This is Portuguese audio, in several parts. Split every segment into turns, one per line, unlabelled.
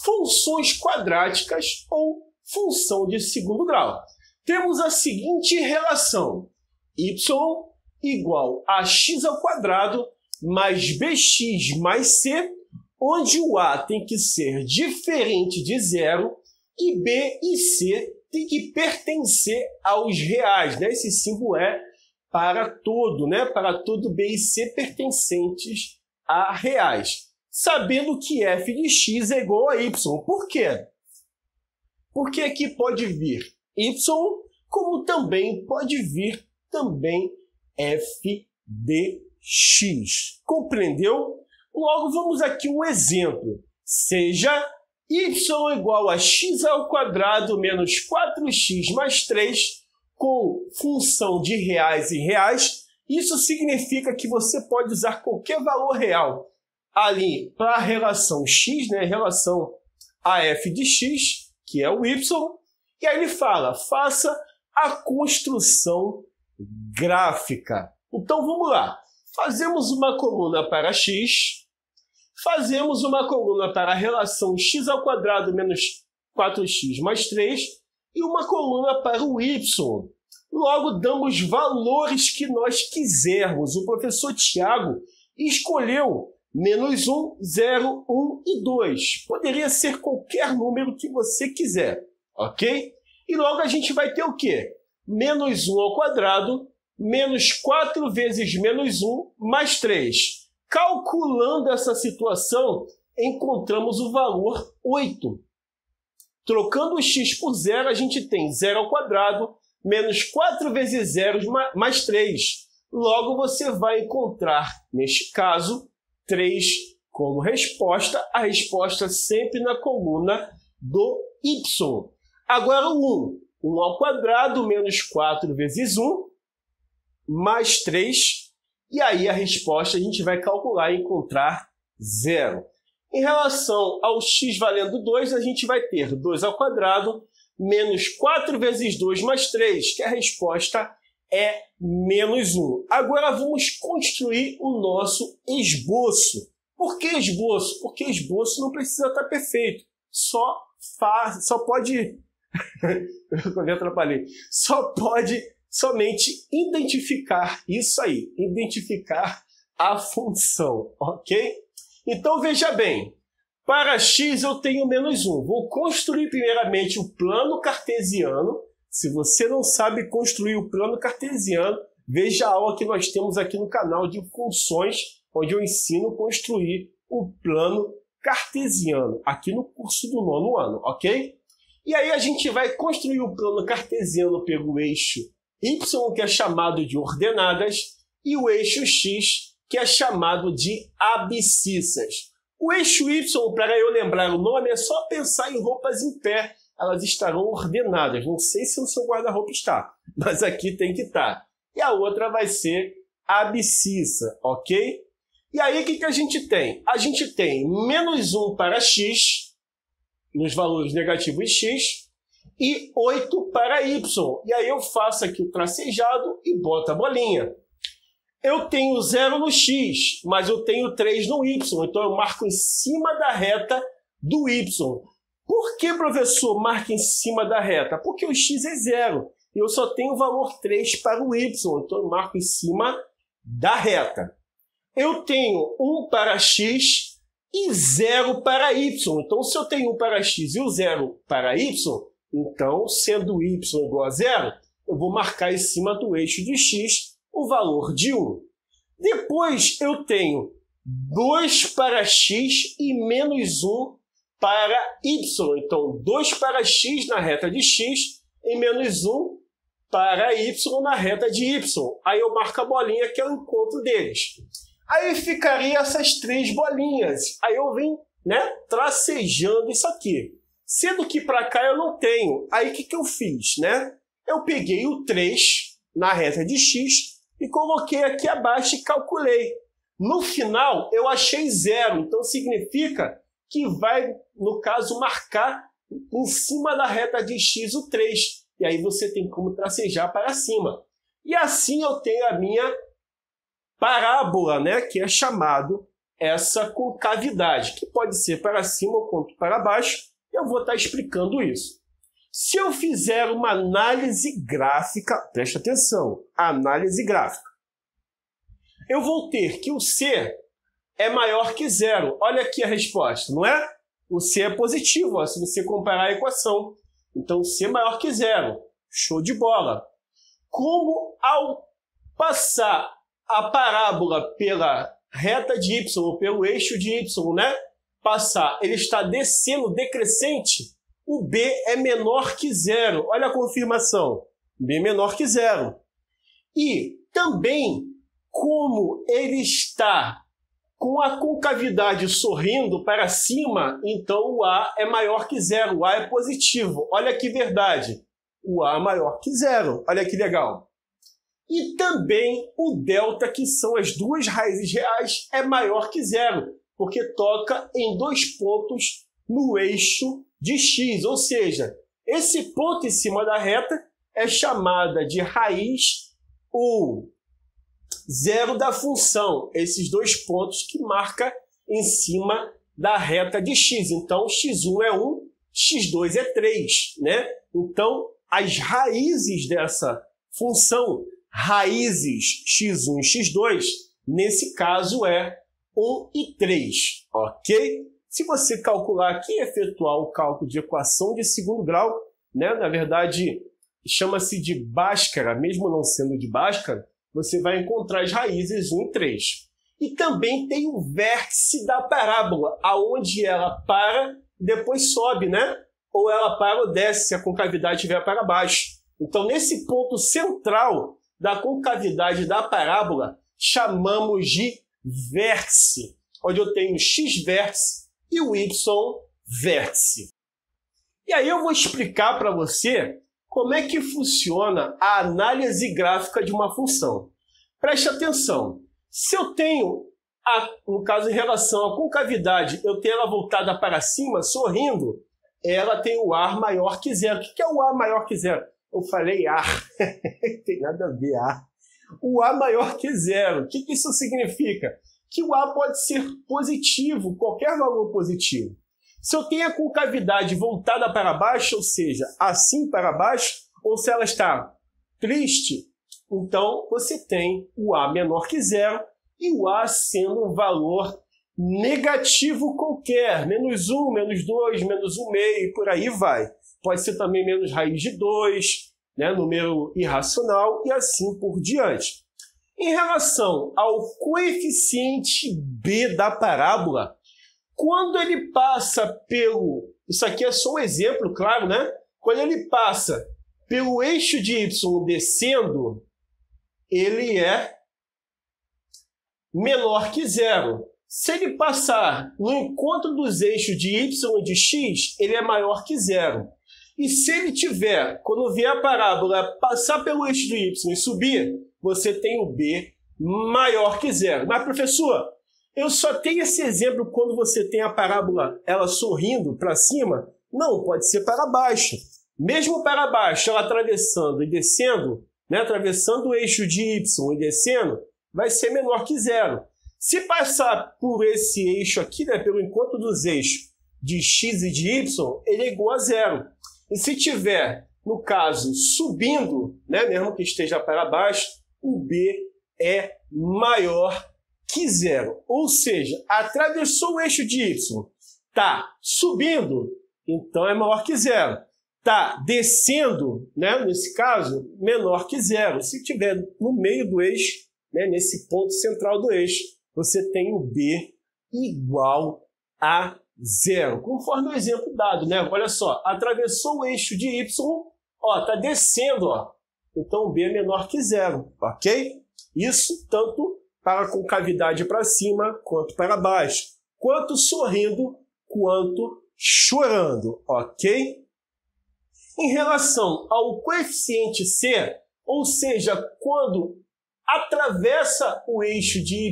funções quadráticas ou função de segundo grau. Temos a seguinte relação: y igual a x² mais bx mais c, onde o a tem que ser diferente de zero e b e c tem que pertencer aos reais, né? Esse símbolo é para todo, né? Para todo b e c pertencentes a reais. Sabendo que f de x é igual a y. Por quê? Porque aqui pode vir y, como também pode vir f de x. Compreendeu? Logo, vamos aqui um exemplo. Seja y igual a x² menos 4x mais 3 com função de reais e reais. Isso significa que você pode usar qualquer valor real ali para a relação x, né? Relação a f de x, que é o y. E aí ele fala, faça a construção gráfica. Então vamos lá. Fazemos uma coluna para x, fazemos uma coluna para a relação x² menos 4x mais 3 e uma coluna para o y. Logo, damos valores que nós quisermos. O professor Tiago escolheu menos 1, 0, 1 e 2. Poderia ser qualquer número que você quiser, ok? E logo a gente vai ter o quê? Menos 1 ao quadrado, menos 4 vezes menos 1, mais 3. Calculando essa situação, encontramos o valor 8. Trocando o x por zero, a gente tem 0 ao quadrado, menos 4 vezes 0, mais 3. Logo, você vai encontrar, neste caso, 3 como resposta. A resposta sempre na coluna do y. Agora o 1. 1 ao quadrado, menos 4 vezes 1, mais 3. E aí a resposta a gente vai calcular e encontrar 0. Em relação ao x valendo 2, a gente vai ter 2 ao quadrado, menos 4 vezes 2 mais 3, que a resposta é menos 1. Agora vamos construir o nosso esboço. Por que esboço? Porque esboço não precisa estar perfeito. Só pode... Eu me atrapalhei. Só pode somente identificar isso aí. Identificar a função, ok? Então veja bem. Para x eu tenho menos 1. Vou construir primeiramente o plano cartesiano. Se você não sabe construir o plano cartesiano, veja a aula que nós temos aqui no canal de funções, onde eu ensino a construir o plano cartesiano, aqui no curso do 9º ano, ok? E aí a gente vai construir o plano cartesiano pelo eixo y, que é chamado de ordenadas, e o eixo x, que é chamado de abscissas. O eixo y, para eu lembrar o nome, é só pensar em roupas em pé. Elas estarão ordenadas. Não sei se o seu guarda-roupa está, mas aqui tem que estar. E a outra vai ser abscissa, ok? E aí o que a gente tem? A gente tem menos 1 para x, nos valores negativos x, e 8 para y. E aí eu faço aqui o tracejado e boto a bolinha. Eu tenho 0 no x, mas eu tenho 3 no y. Então eu marco em cima da reta do y. Por que, professor, marca em cima da reta? Porque o x é 0. E eu só tenho o valor 3 para o y. Então eu marco em cima da reta. Eu tenho 1 para x e 0 para y. Então se eu tenho 1 para x e o 0 para y, então sendo y igual a 0, eu vou marcar em cima do eixo de x o valor de 1. Depois eu tenho 2 para x e menos 1 para y. Então 2 para x na reta de x e menos 1 para y na reta de y. Aí eu marco a bolinha que é o encontro deles. Aí ficaria essas 3 bolinhas. Aí eu venho, tracejando isso aqui. Sendo que para cá eu não tenho. Aí o que eu fiz, Eu peguei o 3 na reta de x e coloquei aqui abaixo e calculei. No final, eu achei 0. Então significa que vai, no caso, marcar em cima da reta de x o 3. E aí você tem como tracejar para cima. E assim eu tenho a minha parábola, que é chamado essa concavidade, que pode ser para cima ou para baixo. Eu vou estar explicando isso. Se eu fizer uma análise gráfica, preste atenção, análise gráfica, eu vou ter que o C é maior que zero. Olha aqui a resposta, não é? O C é positivo, ó, se você comparar a equação. Então, C é maior que zero. Show de bola. Como ao passar a parábola pela reta de y, ou pelo eixo de y, né? Passar, ele está descendo, decrescente, o B é menor que zero. Olha a confirmação. B é menor que zero. E também, como ele está com a concavidade sorrindo para cima, então o A é maior que zero. O A é positivo. Olha que verdade. O A é maior que zero. Olha que legal. E também o delta, que são as duas raízes reais, é maior que zero, porque toca em dois pontos no eixo de x. Ou seja, esse ponto em cima da reta é chamada de raiz ou zero da função. Esses dois pontos que marca em cima da reta de x. Então, x1 é 1, x2 é 3. Né? Então, as raízes dessa função, raízes x1 e x2, nesse caso é 1 e 3, ok? Se você calcular aqui, efetuar o cálculo de equação de segundo grau, né? Na verdade, chama-se de Bhaskara, mesmo não sendo de Bhaskara, você vai encontrar as raízes 1 e 3. E também tem o vértice da parábola, aonde ela para e depois sobe, né? Ou ela para ou desce, se a concavidade estiver para baixo. Então, nesse ponto central da concavidade da parábola, chamamos de vértice, onde eu tenho x vértice e o y vértice. E aí eu vou explicar para você como é que funciona a análise gráfica de uma função. Preste atenção. Se eu tenho, no caso em relação à concavidade, eu tenho ela voltada para cima, sorrindo, ela tem o ar maior que zero. O que é o ar maior que zero? Eu falei ar. Não tem nada a ver ar. O A maior que zero. O que isso significa? Que o A pode ser positivo, qualquer valor positivo. Se eu tenho a concavidade voltada para baixo, ou seja, assim para baixo, ou se ela está triste, então você tem o A menor que zero e o A sendo um valor negativo qualquer, menos 1, menos 2, menos 1,5, por aí vai. Pode ser também menos raiz de 2, né, número irracional e assim por diante. Em relação ao coeficiente B da parábola, quando ele passa pelo... Isso aqui é só um exemplo, claro, né? Quando ele passa pelo eixo de y descendo, ele é menor que zero. Se ele passar no encontro dos eixos de y e de x, ele é maior que zero. E se ele tiver, quando vier a parábola, passar pelo eixo de y e subir, você tem o B maior que zero. Mas, professor, eu só tenho esse exemplo quando você tem a parábola ela sorrindo para cima? Não, pode ser para baixo. Mesmo para baixo, ela atravessando e descendo, né, atravessando o eixo de y e descendo, vai ser menor que zero. Se passar por esse eixo aqui, né, pelo encontro dos eixos de x e de y, ele é igual a zero. E se tiver, no caso, subindo, né, mesmo que esteja para baixo, o B é maior que zero. Ou seja, atravessou o eixo de y, está subindo, então é maior que zero. Está descendo, né, nesse caso, menor que zero. Se tiver no meio do eixo, né, nesse ponto central do eixo, você tem o B igual a zero, conforme o exemplo dado, né? Olha só, atravessou o eixo de y, ó, tá descendo, ó. Então o B é menor que zero, ok? Isso tanto para a concavidade para cima quanto para baixo, quanto sorrindo quanto chorando, ok? Em relação ao coeficiente C, ou seja, quando atravessa o eixo de y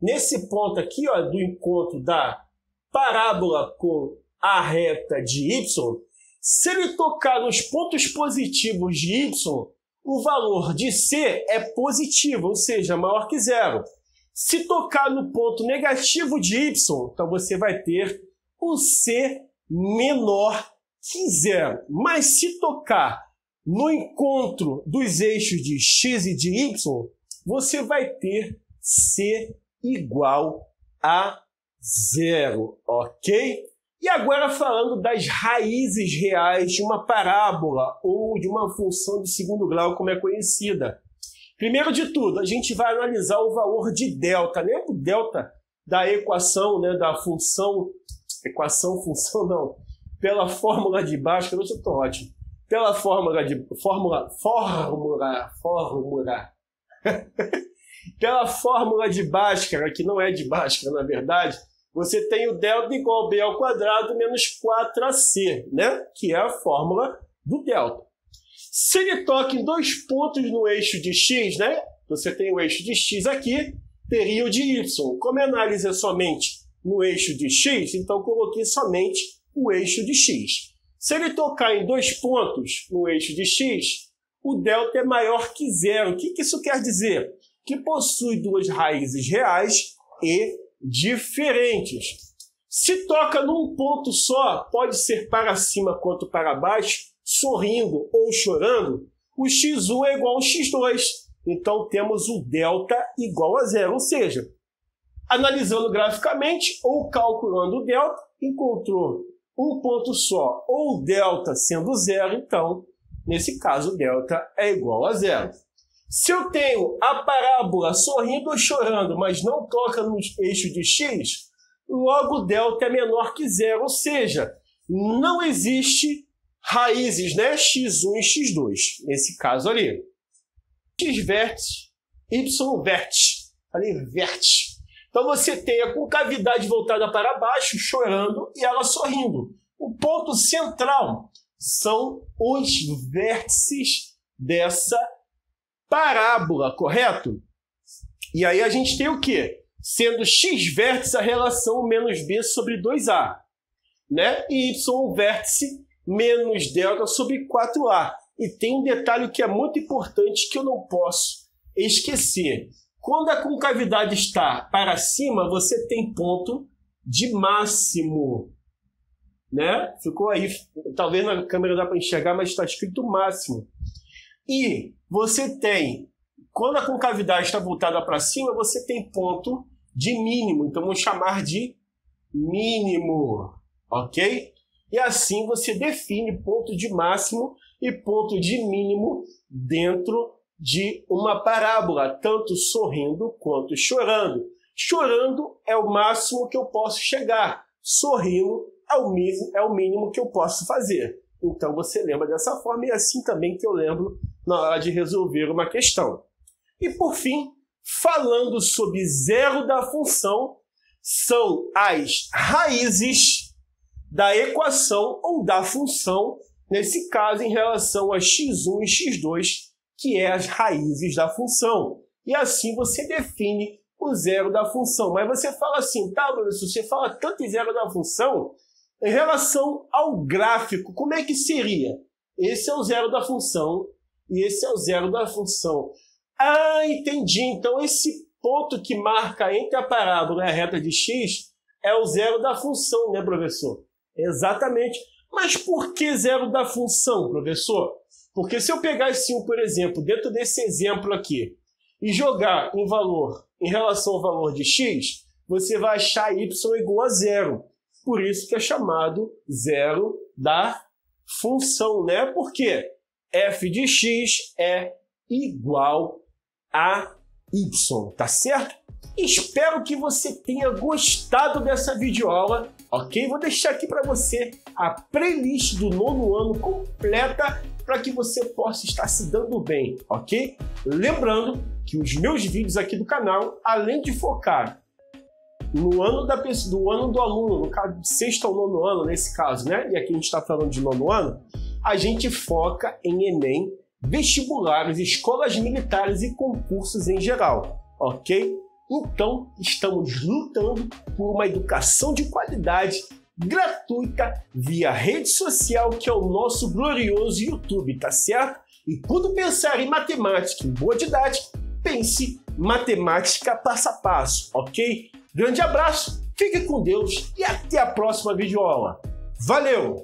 nesse ponto aqui, ó, do encontro da parábola com a reta de y, se ele tocar nos pontos positivos de y, o valor de C é positivo, ou seja, maior que zero. Se tocar no ponto negativo de y, então você vai ter o c menor que zero. Mas se tocar no encontro dos eixos de x e de y, você vai ter c igual a zero, ok? E agora falando das raízes reais de uma parábola ou de uma função de segundo grau, como é conhecida. Primeiro de tudo, a gente vai analisar o valor de delta. Lembra o delta da equação, né, da função... função não. Pela fórmula de Bhaskara, hoje eu estou ótimo. Pela fórmula de... Pela fórmula de Bhaskara, que não é de Bhaskara, na verdade, você tem o delta igual a b ao quadrado menos 4ac, né? Que é a fórmula do delta. Se ele toca em dois pontos no eixo de x, né? Você tem o eixo de x aqui, teria o de y. Como a análise é somente no eixo de x, então coloquei somente o eixo de x. Se ele tocar em dois pontos no eixo de x, o delta é maior que zero. O que isso quer dizer? Que possui duas raízes reais e diferentes. Se toca num ponto só, pode ser para cima quanto para baixo, sorrindo ou chorando, o x1 é igual ao x2. Então temos o delta igual a zero. Ou seja, analisando graficamente ou calculando o delta, encontrou um ponto só ou o delta sendo zero, então, nesse caso, o delta é igual a zero. Se eu tenho a parábola sorrindo ou chorando, mas não toca no eixo de x, logo o delta é menor que zero, ou seja, não existe raízes, né? x1 e x2, nesse caso ali. X vértice, y vértice, ali vértice. Então você tem a concavidade voltada para baixo, chorando, e ela sorrindo. O ponto central são os vértices dessa parábola, correto? E aí a gente tem o quê? Sendo x vértice a relação menos b sobre 2a, né? E y vértice menos delta sobre 4a. E tem um detalhe que é muito importante que eu não posso esquecer. Quando a concavidade está para cima, você tem ponto de máximo, né? Ficou aí, talvez na câmera dá para enxergar, mas está escrito máximo. E você tem, quando a concavidade está voltada para cima, você tem ponto de mínimo. Então vamos chamar de mínimo, ok? E assim você define ponto de máximo e ponto de mínimo dentro de uma parábola, tanto sorrindo quanto chorando. Chorando é o máximo que eu posso chegar, sorrindo é o mínimo que eu posso fazer. Então você lembra dessa forma e é assim também que eu lembro na hora de resolver uma questão. E por fim, falando sobre zero da função, são as raízes da equação ou da função, nesse caso em relação a x1 e x2, que é as raízes da função. E assim você define o zero da função. Mas você fala assim, tá, professor, você fala tanto em zero da função, em relação ao gráfico, como é que seria? Esse é o zero da função e esse é o zero da função. Ah, entendi. Então esse ponto que marca entre a parábola e a reta de x é o zero da função, né, professor? Exatamente. Mas por que zero da função, professor? Porque se eu pegar esse 1, por exemplo, dentro desse exemplo aqui, e jogar em valor em relação ao valor de x, você vai achar y igual a zero. Por isso que é chamado zero da função, né? Porque f de x é igual a y, tá certo? Espero que você tenha gostado dessa videoaula, ok? Vou deixar aqui para você a playlist do 9º ano completa para que você possa estar se dando bem, ok? Lembrando que os meus vídeos aqui do canal, além de focar no ano do aluno, no caso de 6º ao 9º ano, nesse caso, né? E aqui a gente está falando de 9º ano, a gente foca em Enem, vestibulares, escolas militares e concursos em geral, ok? Então, estamos lutando por uma educação de qualidade gratuita via rede social, que é o nosso glorioso YouTube, tá certo? E quando pensar em matemática e boa didática, pense matemática passo a passo, ok? Grande abraço, fique com Deus e até a próxima videoaula. Valeu!